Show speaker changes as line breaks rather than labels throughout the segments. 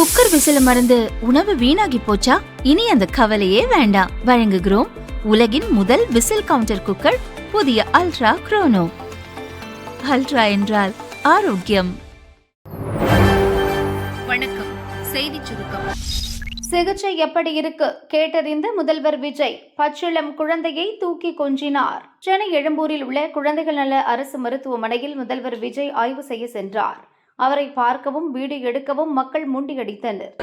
Cooker விசில மறந்து உணவு வீணாகி போச்சா? இனி அந்த கவலையே வேண்டாம். வழங்குகிறோம் உலகின் முதல் விசில் கவுண்டர் குக்கர், புதிய அல்ட்ரா குரோனோ. அல்ட்ரா என்றால் ஆரோக்கியம்.
வணக்கம். செய்தி சுருக்கம்.
சிகிச்சை எப்படி இருக்கு கேட்டறிந்த முதல்வர் விஜய் பச்சிளம் குழந்தையை தூக்கி கொஞ்சினார். சென்னை எழும்பூரில் உள்ள குழந்தைகள் நல அரசு மருத்துவமனையில் முதல்வர் விஜய் ஆய்வு செய்ய சென்றார். அவரை பார்க்கவும் வீடியோ எடுக்கவும் மக்கள் முண்டியடித்தனர்.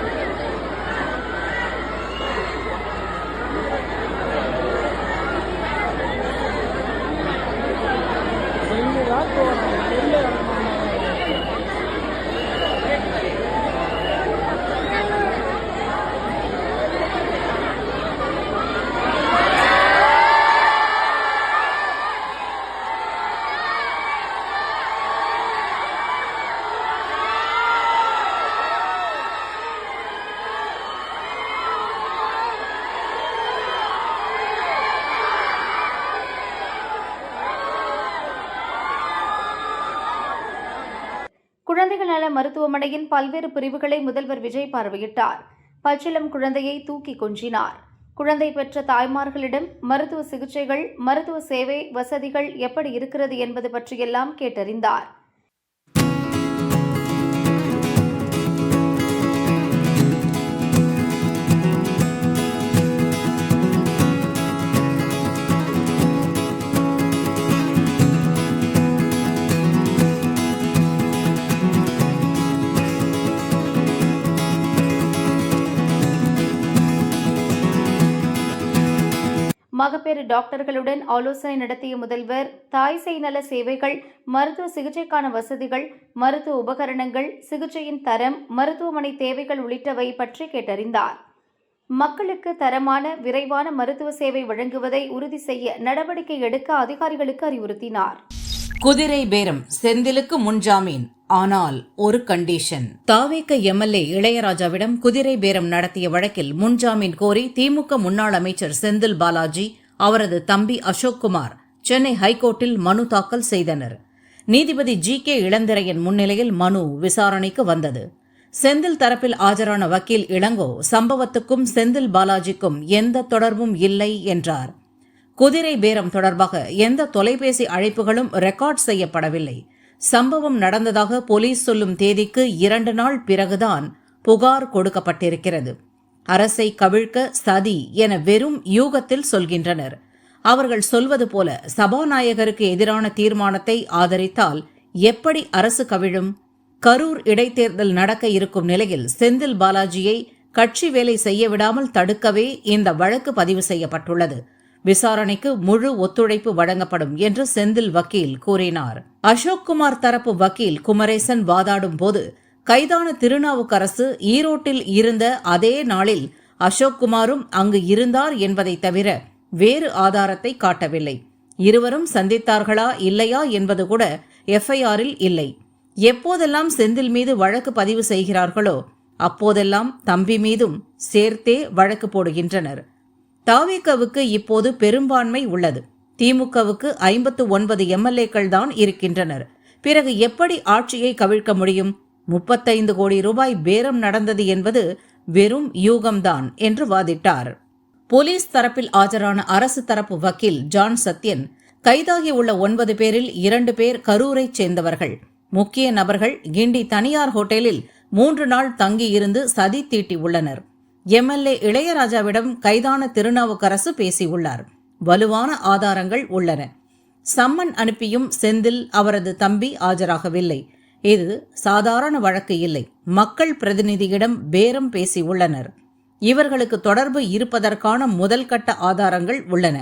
குழந்தைகள் நல மருத்துவமனையின் பல்வேறு பிரிவுகளை முதல்வர் விஜய் பார்வையிட்டார். பச்சிளம் குழந்தையை தூக்கி கொஞ்சினார். குழந்தை பெற்ற தாய்மார்களிடம் மருத்துவ சிகிச்சைகள், மருத்துவ சேவை வசதிகள் எப்படி இருக்கிறது என்பது பற்றியெல்லாம் கேட்டறிந்தார். மகப்பேறு டாக்டர்களுடன் ஆலோசனை நடத்திய முதல்வர் தாய் சேய் நல சேவைகள், மருத்துவ சிகிச்சைக்கான வசதிகள், மருத்துவ உபகரணங்கள், சிகிச்சையின் தரம், மருத்துவமனை தேவைகள் உள்ளிட்டவை பற்றி கேட்டறிந்தார். மக்களுக்கு தரமான, விரைவான மருத்துவ சேவை வழங்குவதை உறுதி செய்ய நடவடிக்கை எடுக்க அதிகாரிகளுக்கு அறிவுறுத்தினார்.
குதிரை பேரம், செந்திலுக்கு முன்ஜாமீன், ஆனால் ஒரு கண்டிஷன். தாவேக எம்எல்ஏ இளையராஜாவிடம் குதிரை பேரம் நடத்திய வழக்கில் முன்ஜாமீன் கோரி திமுக முன்னாள் அமைச்சர் செந்தில் பாலாஜி, அவரது தம்பி அசோக்குமார் சென்னை ஹைகோர்ட்டில் மனு தாக்கல் செய்தனர். நீதிபதி ஜி.கே. இளந்திரையன் முன்னிலையில் மனு விசாரணைக்கு வந்தது. செந்தில் தரப்பில் ஆஜரான வக்கீல் இளங்கோ, சம்பவத்துக்கும் செந்தில் பாலாஜிக்கும் எந்த தொடர்பும் இல்லை என்றார். குதிரை பேரம் தொடர்பாக எந்த தொலைபேசி அழைப்புகளும் ரெக்கார்ட் செய்யப்படவில்லை. சம்பவம் நடந்ததாக போலீஸ் சொல்லும் தேதிக்கு 2 நாள் பிறகுதான் புகார் கொடுக்கப்பட்டிருக்கிறது. அரசை கவிழ்க்க சதி என வெறும் யூகத்தில் சொல்கின்றனர். அவர்கள் சொல்வது போல சபாநாயகருக்கு எதிரான தீர்மானத்தை ஆதரித்தால் எப்படி அரசு கவிழும்? கரூர் இடைத்தேர்தல் நடக்க இருக்கும் நிலையில் செந்தில் பாலாஜியை கட்சி வேலை செய்ய விடாமல் தடுக்கவே இந்த வழக்கு பதிவு செய்யப்பட்டுள்ளது. விசாரணைக்கு முழு ஒத்துழைப்பு வழங்கப்படும் என்று செந்தில் வக்கீல் கூறினார். அசோக்குமார் தரப்பு வக்கீல் குமரேசன் வாதாடும் போது, கைதான திருநாவுக்கரசு ஈரோட்டில் இருந்த அதே நாளில் அசோக்குமாரும் அங்கு இருந்தார் என்பதை தவிர வேறு ஆதாரத்தை காட்டவில்லை. இருவரும் சந்தித்தார்களா இல்லையா என்பது கூட எஃப்ஐஆரில் இல்லை. எப்போதெல்லாம் செந்தில் மீது வழக்கு பதிவு செய்கிறார்களோ அப்போதெல்லாம் தம்பி மீதும் சேர்த்தே வழக்கு போடுகின்றனர். தாவேகவுக்கு இப்போது பெரும்பான்மை உள்ளது. திமுகவுக்கு 59 எம்எல்ஏக்கள் தான் இருக்கின்றனர். பிறகு எப்படி ஆட்சியை கவிழ்க்க முடியும்? 35 கோடி ரூபாய் பேரம் நடந்தது என்பது வெறும் யூகம்தான் என்று வாதிட்டார். போலீஸ் தரப்பில் ஆஜரான அரசு தரப்பு வக்கீல் ஜான் சத்யன், கைதாகியுள்ள 9 பேரில் 2 பேர் கரூரைச் சேர்ந்தவர்கள். முக்கிய நபர்கள் கிண்டி தனியார் ஹோட்டலில் 3 நாள் தங்கியிருந்து சதி தீட்டியுள்ளனர். எம்எல்ஏ இளையராஜாவிடம் கைதான திருநாவுக்கரசு பேசியுள்ளார். வலுவான ஆதாரங்கள் உள்ளன. சம்மன் அனுப்பியும் செந்தில், அவரது தம்பி ஆஜராகவில்லை. இது சாதாரண வழக்கு இல்லை. மக்கள் பிரதிநிதியிடம் பேரம் பேசியுள்ளனர். இவர்களுக்கு தொடர்பு இருப்பதற்கான முதல் கட்ட ஆதாரங்கள் உள்ளன.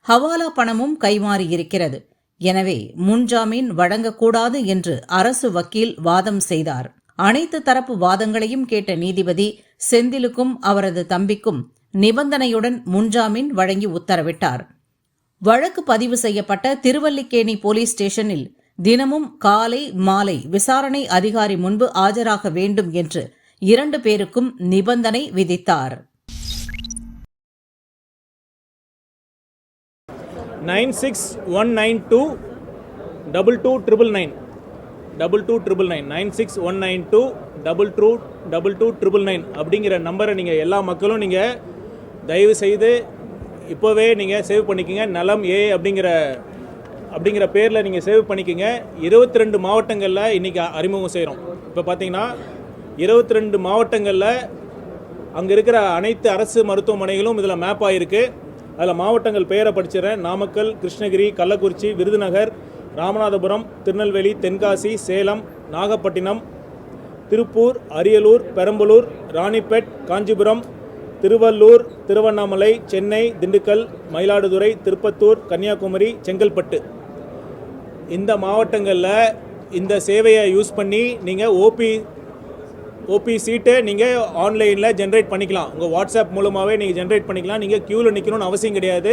ஹவாலா பணமும் கைமாறியிருக்கிறது. எனவே முன்ஜாமீன் வழங்கக்கூடாது என்று அரசு வக்கீல் வாதம் செய்தார். அனைத்து தரப்பு வாதங்களையும் கேட்ட நீதிபதி செந்திலுக்கும் அவரது தம்பிக்கும் நிபந்தனையுடன் முன்ஜாமீன் வழங்கி உத்தரவிட்டார். வழக்கு பதிவு செய்யப்பட்ட திருவல்லிக்கேணி போலீஸ் ஸ்டேஷனில் தினமும் காலை மாலை விசாரணை அதிகாரி முன்பு ஆஜராக வேண்டும் என்று 2 பேருக்கும் நிபந்தனை விதித்தார்.
9619222999 2299 96192 92299 அப்படிங்கிற நம்பரை நீங்கள் எல்லா மக்களும் நீங்கள் தயவு செய்து இப்போவே நீங்கள் சேவ் பண்ணிக்கோங்க. நலம் ஏ அப்படிங்கிற பேரில் நீங்கள் சேவ் பண்ணிக்கோங்க. 22 மாவட்டங்களில் இன்றைக்கி அறிமுகம் செய்கிறோம். இப்போ பார்த்தீங்கன்னா 22 மாவட்டங்களில் அங்கே இருக்கிற அனைத்து அரசு மருத்துவமனைகளும் இதில் மேப் ஆகிருக்கு. அதில் மாவட்டங்கள் பெயரை படிச்சிடறேன். நாமக்கல், கிருஷ்ணகிரி, கள்ளக்குறிச்சி, விருதுநகர், ராமநாதபுரம், திருநெல்வேலி, தென்காசி, சேலம், நாகப்பட்டினம், திருப்பூர், அரியலூர், பெரம்பலூர், ராணிப்பேட், காஞ்சிபுரம், திருவள்ளூர், திருவண்ணாமலை, சென்னை, திண்டுக்கல், மயிலாடுதுறை, திருப்பத்தூர், கன்னியாகுமரி, செங்கல்பட்டு. இந்த மாவட்டங்களில் இந்த சேவையை யூஸ் பண்ணி நீங்கள் ஓபி சீட்டை நீங்கள் ஆன்லைனில் ஜென்ரேட் பண்ணிக்கலாம். உங்கள் வாட்ஸ்அப் மூலமாகவே நீங்கள் ஜென்ரேட் பண்ணிக்கலாம். நீங்கள் க்யூவில் நிற்கணும்னு அவசியம் கிடையாது.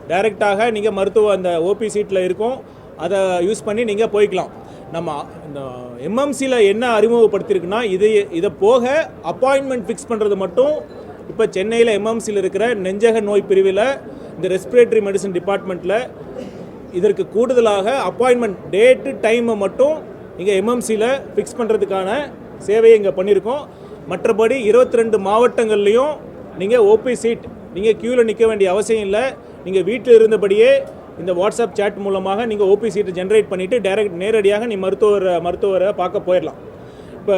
டைரெக்டாக நீங்கள் மருத்துவ அந்த ஓபி சீட்டில் இருக்கும், அதை யூஸ் பண்ணி நீங்கள் போய்க்கலாம். நம்ம இந்த எம்எம்சியில் என்ன அறிமுகப்படுத்தியிருக்குன்னா, இதை போக அப்பாயின்மெண்ட் ஃபிக்ஸ் பண்ணுறது மட்டும் இப்போ சென்னையில் எம்எம்சியில் இருக்கிற நெஞ்சக நோய் பிரிவில் இந்த ரெஸ்பிரேட்டரி மெடிசன் டிபார்ட்மெண்ட்டில் இதற்கு கூடுதலாக அப்பாயின்மெண்ட் டேட்டு டைமை மட்டும் இங்கே எம்எம்சியில் ஃபிக்ஸ் பண்ணுறதுக்கான சேவையை இங்கே பண்ணியிருக்கோம். மற்றபடி 22 மாவட்டங்கள்லேயும் நீங்கள் ஓபி சீட் நீங்கள் க்யூவில் நிற்க வேண்டிய அவசியம் இல்லை. நீங்கள் வீட்டில் இருந்தபடியே இந்த வாட்ஸ்அப் சேட் மூலமாக நீங்கள் ஓபி சீட்டை ஜென்ரேட் பண்ணிவிட்டு நேரடியாக நீ மருத்துவரை பார்க்க போயிடலாம். இப்போ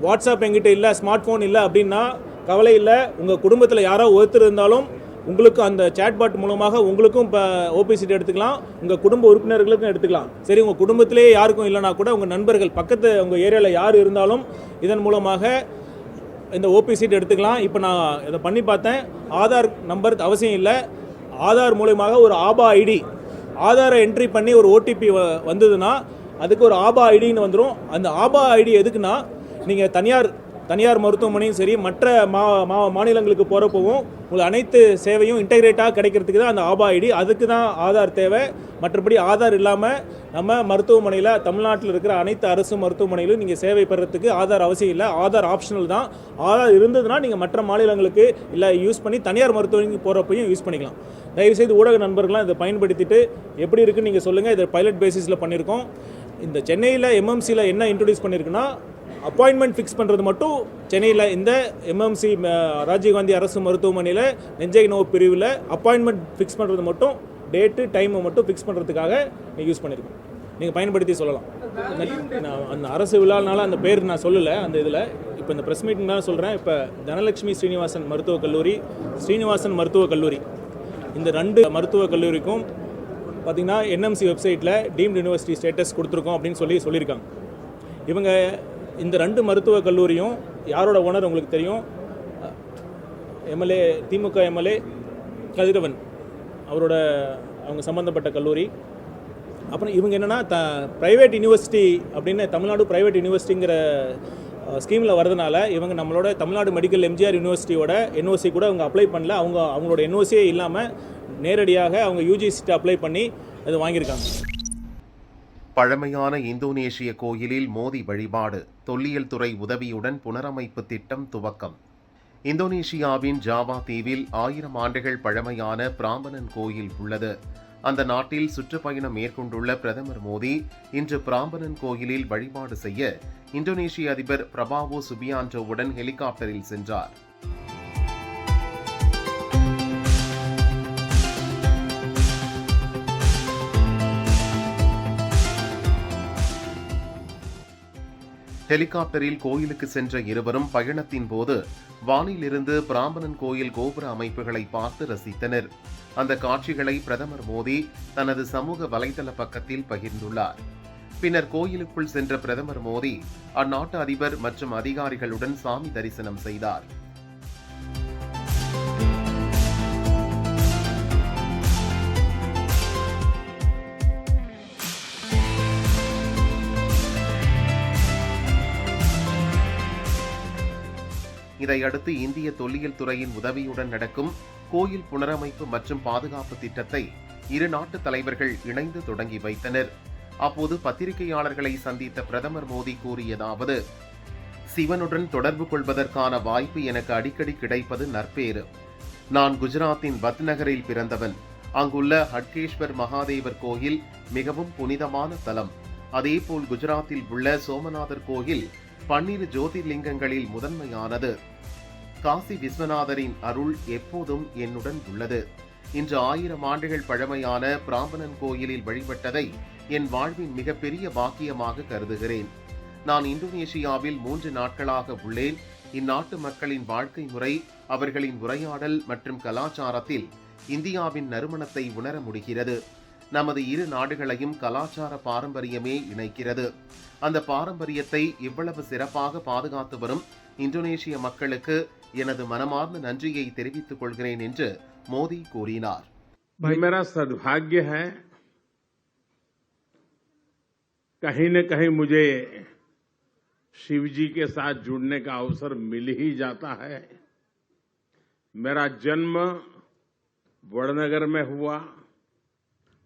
வாட்ஸ்அப் எங்கிட்ட இல்லை, ஸ்மார்ட் ஃபோன் இல்லை அப்படின்னா கவலை இல்லை. உங்கள் குடும்பத்தில் யாரோ ஒருத்தர் இருந்தாலும் உங்களுக்கு அந்த சேட்பாட் மூலமாக உங்களுக்கும் இப்போ ஓபி சீட் எடுத்துக்கலாம், உங்கள் குடும்ப உறுப்பினர்களுக்கும் எடுத்துக்கலாம். சரி, உங்கள் குடும்பத்திலே யாருக்கும் இல்லைனா கூட உங்கள் நண்பர்கள் பக்கத்து உங்கள் ஏரியாவில் யார் இருந்தாலும் இதன் மூலமாக இந்த ஓபி சீட் எடுத்துக்கலாம். இப்போ நான் இதை பண்ணி பார்த்தேன். ஆதார் நம்பர் அவசியம் இல்லை. ஆதார் மூலமாக ஒரு ஆதாரை என்ட்ரி பண்ணி ஒரு ஓடிபி வந்ததுன்னா அதுக்கு ஒரு ஆபா ஐடின்னு வந்துடும். அந்த ஆபா ஐடி எதுக்குன்னா, நீங்கள் தனியார் மருத்துவமனையும் சரி மற்ற மாநிலங்களுக்கு போகிறப்பவும் உங்களுக்கு அனைத்து சேவையும் இன்டெகிரேட்டாக கிடைக்கிறதுக்கு தான் அந்த ஆபா ஐடி. அதுக்கு தான் ஆதார் தேவை. மற்றபடி ஆதார் இல்லாமல் நம்ம மருத்துவமனையில் தமிழ்நாட்டில் இருக்கிற அனைத்து அரசு மருத்துவமனையிலும் நீங்கள் சேவை பெறத்துக்கு ஆதார் அவசியம் இல்லை. ஆதார் ஆப்ஷனல் தான். ஆதார் இருந்ததுன்னா நீங்கள் மற்ற மாநிலங்களுக்கு இல்லை யூஸ் பண்ணி தனியார் மருத்துவமனைக்கு போகிறப்பையும் யூஸ் பண்ணிக்கலாம். தயவுசெய்து ஊடக நண்பர்கள்லாம் இதை பயன்படுத்திட்டு எப்படி இருக்குன்னு நீங்கள் சொல்லுங்கள். இதை பைலட் பேசிஸில் பண்ணியிருக்கோம். இந்த சென்னையில் எம்எம்சியில் என்ன இன்ட்ரடியூஸ் பண்ணியிருக்குன்னா, அப்பாயின்மெண்ட் ஃபிக்ஸ் பண்ணுறது மட்டும் சென்னையில் இந்த எம்எம்சி ராஜீவ்காந்தி அரசு மருத்துவமனையில் நெஞ்சை நோய் பிரிவில் அப்பாயின்மெண்ட் ஃபிக்ஸ் பண்ணுறது மட்டும் டேட்டு டைமை மட்டும் ஃபிக்ஸ் பண்ணுறதுக்காக நீங்கள் யூஸ் பண்ணியிருக்கோம். நீங்கள் பயன்படுத்தி சொல்லலாம். நான் அந்த அரசு விழானால அந்த பேர் நான் சொல்லலை அந்த இதில். இப்போ இந்த ப்ரெஸ் மீட்டிங் தான் சொல்கிறேன். இப்போ தனலட்சுமி ஸ்ரீனிவாசன் மருத்துவக் கல்லூரி, ஸ்ரீனிவாசன் மருத்துவக் கல்லூரி, இந்த 2 மருத்துவக் கல்லூரிக்கும் பார்த்திங்கன்னா என்எம்சி வெப்சைட்டில் டீம்டு யூனிவர்சிட்டி ஸ்டேட்டஸ் கொடுத்துருக்கோம் அப்படின்னு சொல்லியிருக்காங்க. இவங்க இந்த 2 மருத்துவக் கல்லூரியும் யாரோட ஓனர் உங்களுக்கு தெரியும், திமுக எம்எல்ஏ கதிரவன் அவங்க சம்மந்தப்பட்ட கல்லூரி. அப்புறம் இவங்க என்னென்னா ப்ரைவேட் யூனிவர்சிட்டி அப்படின்னு தமிழ்நாடு ப்ரைவேட் யூனிவர்சிட்டிங்கிற ஸ்கீமில் வரதுனால இவங்க நம்மளோட தமிழ்நாடு மெடிக்கல் எம்ஜிஆர் யூனிவர்சிட்டியோட என்ஓசி கூட அவங்க அப்ளை பண்ணல. அவங்களோட என்ஓசியே இல்லாமல் நேரடியாக அவங்க யூஜிசிட்ட அப்ளை பண்ணி அது வாங்கியிருக்காங்க.
பழமையான இந்தோனேஷிய கோயிலில் மோதி வழிபாடு, தொல்லியல் துறை உதவியுடன் புனரமைப்பு திட்டம் துவக்கம். இந்தோனேஷியாவின் ஜாவா தீவில் 1000 ஆண்டுகள் பழமையான பிராம்பனன் கோயில் உள்ளது. அந்த நாட்டில் சுற்றுப்பயணம் மேற்கொண்டுள்ள பிரதமர் மோடி இன்று பிராம்பனன் கோயிலில் வழிபாடு செய்ய இந்தோனேஷிய அதிபர் பிரபாவோ சுபியான்டோவுடன் ஹெலிகாப்டரில் சென்றார். ஹெலிகாப்டரில் கோயிலுக்கு சென்ற இருவரும் பயணத்தின் போது வானிலிருந்து பிராம்பனன் கோயில் கோபுர அமைப்புகளை பார்த்து ரசித்தனர். அந்த காட்சிகளை பிரதமர் மோடி தனது சமூக வலைதள பக்கத்தில் பகிர்ந்துள்ளார். பின்னர் கோயிலுக்குள் சென்ற பிரதமர் மோடி அந்நாட்டு அதிபர் மற்றும் அதிகாரிகளுடன் சாமி தரிசனம் செய்தார். இதையடுத்து இந்திய தொல்லியல் துறையின் உதவியுடன் நடக்கும் கோயில் புனரமைப்பு மற்றும் பாதுகாப்பு திட்டத்தை இரு நாட்டு தலைவர்கள் இணைந்து தொடங்கி வைத்தனர். அப்போது பத்திரிகையாளர்களை சந்தித்த பிரதமர் மோடி கூறியதாவது: சிவனுடன் தொடர்பு கொள்வதற்கான வாய்ப்பு எனக்கு அடிக்கடி கிடைப்பது நற்பேறு. நான் குஜராத்தின் வத்நகரில் பிறந்தவன். அங்குள்ள ஹட்கேஸ்வர் மகாதேவர் கோயில் மிகவும் புனிதமான தலம். அதேபோல் குஜராத்தில் உள்ள சோமநாதர் கோயில் 12 ஜோதிர்லிங்கங்களில் முதன்மையானது. காசி விஸ்வநாதரின் அருள் எப்போதும் என்னுடன் உள்ளது. இன்று 1000 ஆண்டுகள் பழமையான பிராம்பணன் கோயிலில் வழிபட்டதை என் வாழ்வின் மிகப்பெரிய பாக்கியமாக கருதுகிறேன். நான் இந்தோனேஷியாவில் 3 நாட்களாக உள்ளேன். இந்நாட்டு மக்களின் வாழ்க்கை முறை, அவர்களின் உரையாடல் மற்றும் கலாச்சாரத்தில் இந்தியாவின் நறுமணத்தை உணர முடிகிறது. நமது இரு நாடுகளையும் கலாச்சார பாரம்பரியமே இணைக்கிறது. அந்த பாரம்பரியத்தை இவ்வளவு சிறப்பாக பாதுகாத்து வரும் இந்தோனேஷிய மக்களுக்கு எனது மனமார்ந்த நன்றியை தெரிவித்துக் கொள்கிறேன் என்று மோடி கூறினார்.
मेरा सद्भाग्य है, कहीं न कहीं मुझे शिव जी के साथ जुड़ने का अवसर मिल ही जाता है. मेरा जन्म वड़नगर में हुआ.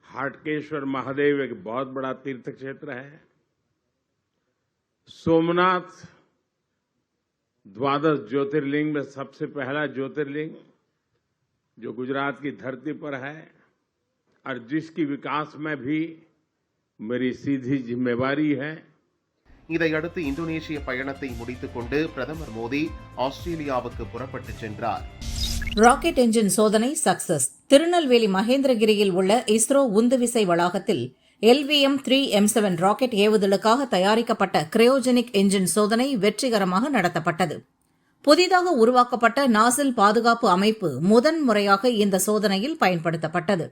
हाटकेश्वर महादेव एक बहुत बड़ा तीर्थ क्षेत्र है. सोमनाथ द्वादश ज्योतिर्लिंग में सबसे पहला ज्योतिर्लिंग जो गुजरात की धरती पर है और जिसकी विकास में भी मेरी सीधी जिम्मेवारी है.
இதையடுத்து இந்தோனேஷிய பயணத்தை முடித்துக் கொண்டு பிரதமர் மோடி ஆஸ்திரேலியாவுக்கு புறப்பட்டுச் சென்றார்.
ராக்கெட் என்ஜின் சோதனை சக்சஸ். திருநெல்வேலி மகேந்திரகிரியில் உள்ள இஸ்ரோ உந்துவிசை வளாகத்தில் LVM-3M7 ராக்கெட் ஏவுதலுக்காக தயாரிக்கப்பட்ட கிரையோஜெனிக் என்ஜின் சோதனை வெற்றிகரமாக நடத்தப்பட்டது. புதிதாக உருவாக்கப்பட்ட நாசில் பாதுகாப்பு அமைப்பு முதன்முறையாக இந்த சோதனையில் பயன்படுத்தப்பட்டது.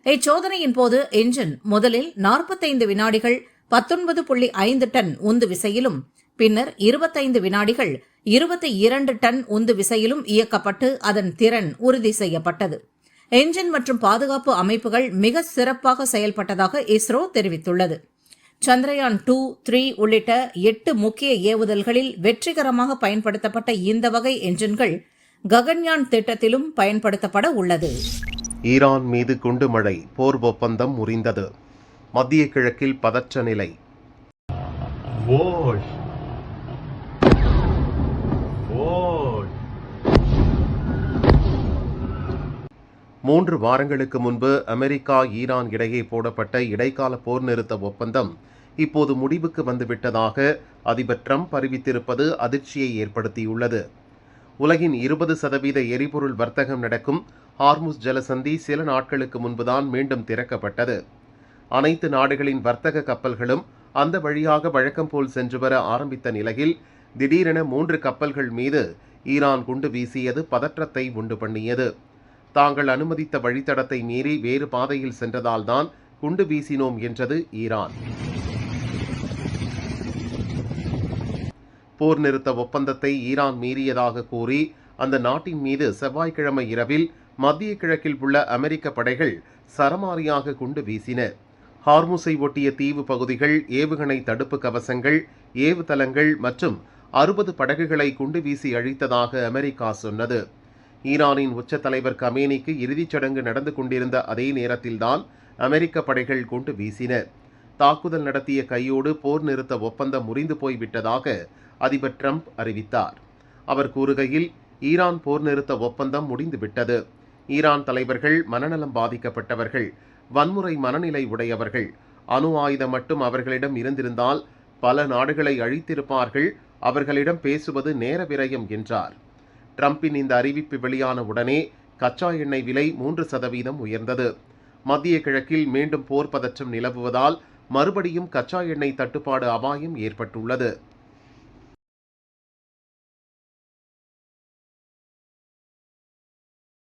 இச்சோதனையின் போது என்ஜின் முதலில் 45 வினாடிகள் 19.5 டன் உந்து விசையிலும், பின்னர் 25 வினாடிகள் 22 டன் உந்து விசையிலும் இயக்கப்பட்டு அதன் திறன் உறுதி செய்யப்பட்டது. என்ஜின் மற்றும் பாதுகாப்பு அமைப்புகள் மிக சிறப்பாக செயல்பட்டதாக இஸ்ரோ தெரிவித்துள்ளது. சந்திரயான் 2, 3 உள்ளிட்ட 8 முக்கிய ஏவுதல்களில் வெற்றிகரமாக பயன்படுத்தப்பட்ட இந்த வகை என்ஜின்கள் ககன்யான் திட்டத்திலும் பயன்படுத்தப்பட உள்ளது.
ஈரான் மீது குண்டுமழை, போர் ஒப்பந்தம் முறிந்தது. மத்திய கிழக்கில் பதற்ற நிலை. மூன்று வாரங்களுக்கு முன்பு அமெரிக்கா ஈரான் இடையே போடப்பட்ட இடைக்கால போர் நிறுத்த ஒப்பந்தம் இப்போது முடிவுக்கு வந்துவிட்டதாக அதிபர் ட்ரம்ப் அறிவித்திருப்பது அதிர்ச்சியை ஏற்படுத்தியுள்ளது. உலகின் 20% எரிபொருள் வர்த்தகம் நடக்கும் ஹார்முஸ் ஜலசந்தி சில நாட்களுக்கு முன்புதான் மீண்டும் திறக்கப்பட்டது. அனைத்து நாடுகளின் வர்த்தக கப்பல்களும் அந்த வழியாக வழக்கம் போல் சென்று வர ஆரம்பித்த நிலையில் திடீரென 3 கப்பல்கள் மீது ஈரான் குண்டு வீசியது பதற்றத்தை உண்டு பண்ணியது. தாங்கள் அனுமதித்த வழித்தடத்தை மீறி வேறு பாதையில் சென்றதால்தான் குண்டு வீசினோம் என்றது ஈரான். போர் நிறுத்த ஒப்பந்தத்தை ஈரான் மீறியதாக கூறி அந்த நாட்டின் மீது செவ்வாய்க்கிழமை இரவில் மத்திய கிழக்கில் உள்ள அமெரிக்க படைகள் சரமாரியாக குண்டு வீசின. ஹார்முஸை ஒட்டிய தீவு பகுதிகள், ஏவுகணை தடுப்பு கவசங்கள், ஏவுதளங்கள் மற்றும் 60 படகுகளை குண்டு வீசி அழித்ததாக அமெரிக்கா சொன்னது. ஈரானின் உச்ச தலைவர் கமேனிக்கு இறுதிச் சடங்கு நடந்து கொண்டிருந்த அதே நேரத்தில்தான் அமெரிக்க படைகள் குண்டு வீசின. தாக்குதல் நடத்திய கையோடு போர் நிறுத்த ஒப்பந்தம் முறிந்து போய்விட்டதாக அதிபர் ட்ரம்ப் அறிவித்தார். அவர் கூறுகையில், ஈரான் போர் நிறுத்த ஒப்பந்தம் முடிந்துவிட்டது. ஈரான் தலைவர்கள் மனநலம் பாதிக்கப்பட்டவர்கள், வன்முறை மனநிலை உடையவர்கள். அணு ஆயுதம் மட்டும் அவர்களிடம் இருந்திருந்தால் பல நாடுகளை அழித்திருப்பார்கள். அவர்களிடம் பேசுவது நேர விரயம் என்றார். ட்ரம்பின் இந்த அறிவிப்பு வெளியான உடனே கச்சா எண்ணெய் விலை 3% உயர்ந்தது. மத்திய கிழக்கில் மீண்டும் போர் பதற்றம் நிலவுவதால் மறுபடியும் கச்சா எண்ணெய் தட்டுப்பாடு அபாயம் ஏற்பட்டுள்ளது.